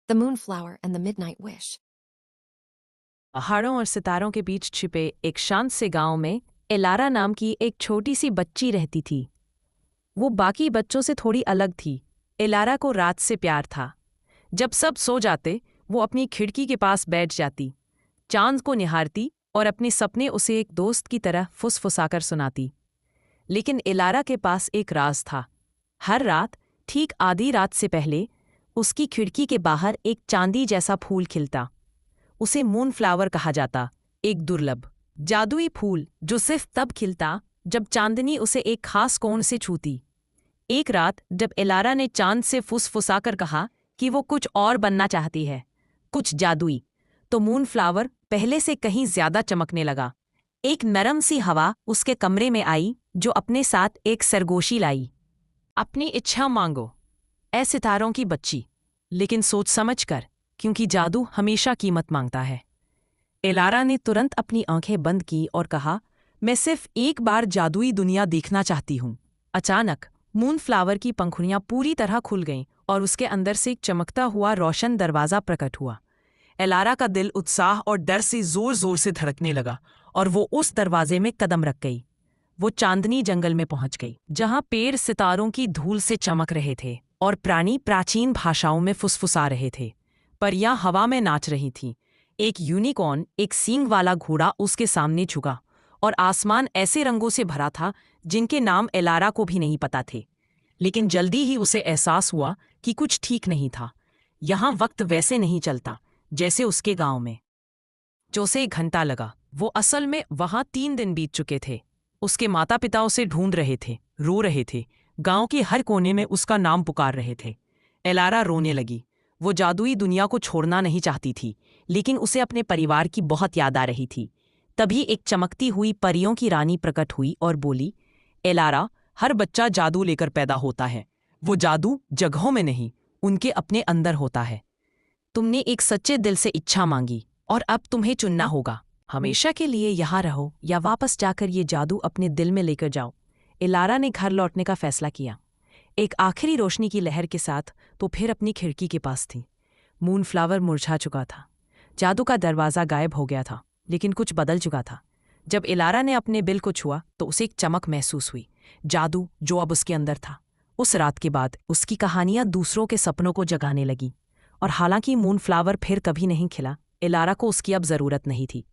The Moonflower and the Midnight Wish. पहाड़ों और सितारों के बीच छिपे एक शांत से गांव में एलारा नाम की एक छोटी सी बच्ची रहती थी। वो बाकी बच्चों से थोड़ी अलग थी। एलारा को रात से प्यार था। जब सब सो जाते वो अपनी खिड़की के पास बैठ जाती, चांद को निहारती और अपने सपने उसे एक दोस्त की तरह फुसफुसाकर सुनाती। लेकिन एलारा के पास एक राज था। हर रात ठीक आधी रात से पहले उसकी खिड़की के बाहर एक चांदी जैसा फूल खिलता। उसे मूनफ्लावर कहा जाता, एक दुर्लभ जादुई फूल जो सिर्फ तब खिलता जब चांदनी उसे एक खास कोण से छूती। एक रात जब एलारा ने चांद से फुसफुसाकर कहा कि वो कुछ और बनना चाहती है, कुछ जादुई, तो मूनफ्लावर पहले से कहीं ज्यादा चमकने लगा। एक नरम सी हवा उसके कमरे में आई जो अपने साथ एक सरगोशी लाई। अपनी इच्छा मांगो, ऐ सितारों की बच्ची, लेकिन सोच समझ कर, क्योंकि जादू हमेशा कीमत मांगता है। एलारा ने तुरंत अपनी आंखें बंद की और कहा, मैं सिर्फ एक बार जादुई दुनिया देखना चाहती हूँ। अचानक मूनफ्लावर की पंखुड़ियां पूरी तरह खुल गईं और उसके अंदर से एक चमकता हुआ रोशन दरवाजा प्रकट हुआ। एलारा का दिल उत्साह और डर से जोर जोर से धड़कने लगा और वो उस दरवाजे में कदम रख गई। वो चांदनी जंगल में पहुंच गई, जहां पेड़ सितारों की धूल से चमक रहे थे और प्राणी प्राचीन भाषाओं में फुसफुसा रहे थे। परियां हवा में नाच रही थीं। एक यूनिकॉर्न, एक सींग वाला घोड़ा उसके सामने झुका और आसमान ऐसे रंगों से भरा था जिनके नाम एलारा को भी नहीं पता थे। लेकिन जल्दी ही उसे एहसास हुआ कि कुछ ठीक नहीं था। यहाँ वक्त वैसे नहीं चलता जैसे उसके गांव में। जो से 1 घंटा लगा। वो असल में वहां 3 दिन बीत चुके थे। उसके माता पिता उसे ढूंढ रहे थे, रो रहे थे, गांव के हर कोने में उसका नाम पुकार रहे थे। एलारा रोने लगी। वो जादुई दुनिया को छोड़ना नहीं चाहती थी, लेकिन उसे अपने परिवार की बहुत याद आ रही थी। तभी एक चमकती हुई परियों की रानी प्रकट हुई और बोली, एलारा, हर बच्चा जादू लेकर पैदा होता है। वो जादू जगहों में नहीं, उनके अपने अंदर होता है। तुमने एक सच्चे दिल से इच्छा मांगी और अब तुम्हें चुनना होगा। हमेशा के लिए यहाँ रहो या वापस जाकर ये जादू अपने दिल में लेकर जाओ। एलारा ने घर लौटने का फैसला किया। एक आखिरी रोशनी की लहर के साथ तो फिर अपनी खिड़की के पास थी। मूनफ्लावर मुरझा चुका था। जादू का दरवाज़ा गायब हो गया था, लेकिन कुछ बदल चुका था। जब एलारा ने अपने बिल को छुआ तो उसे एक चमक महसूस हुई, जादू जो अब उसके अंदर था। उस रात के बाद उसकी कहानियां दूसरों के सपनों को जगाने लगी। और हालांकि मूनफ्लावर फिर कभी नहीं खिला, एलारा को उसकी अब ज़रूरत नहीं थी।